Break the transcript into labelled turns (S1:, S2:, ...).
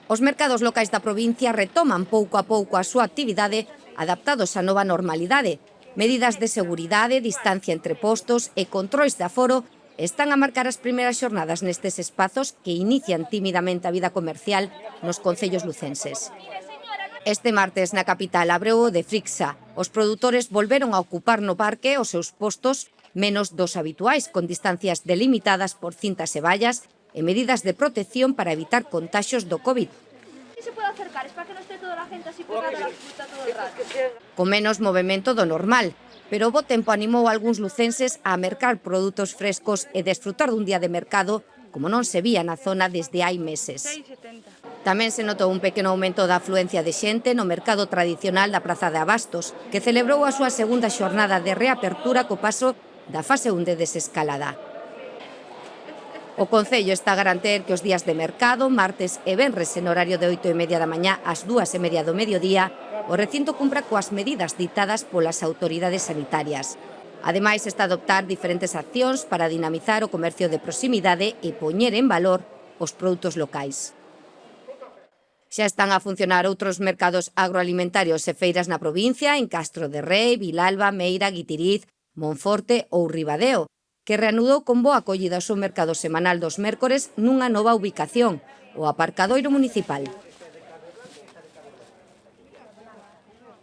S1: Os mercados locais da provincia retoman pouco a pouco a súa actividade adaptados á nova normalidade. Medidas de seguridade, distancia entre postos e controis de aforo están a marcar as primeiras xornadas nestes espazos que inician tímidamente a vida comercial nos concellos lucenses. Este martes na capital abreu o de Frixa. Os produtores volveron a ocupar no parque os seus postos menos dos habituais, con distancias delimitadas por cintas e vallas e medidas de protección para evitar contaxios do COVID.
S2: Se pode acercar, es para que non este toda a gente así pegada a la fruta todo el rato.
S1: Con menos movimento do normal, pero o bo tempo animou a algúns lucenses a mercar produtos frescos e desfrutar dun día de mercado como non se vía na zona desde hai meses. Tamén se notou un pequeno aumento da afluencia de xente no mercado tradicional da Praza de Abastos, que celebrou a súa segunda xornada de reapertura co paso da fase 1 de desescalada. O Concello está a garantir que os días de mercado, martes e venres en horario de 8:30 da mañá ás 2:30 do mediodía, o recinto cumpra coas medidas ditadas polas autoridades sanitarias. Ademais, está a adoptar diferentes accións para dinamizar o comercio de proximidade e poñer en valor os produtos locais. Xa están a funcionar outros mercados agroalimentarios e feiras na provincia, en Castro de Rei, Vilalba, Meira, Guitiriz, Monforte ou Ribadeo, que reanudou con boa acollida o seu mercado semanal dos mércores nunha nova ubicación, o aparcadoiro municipal.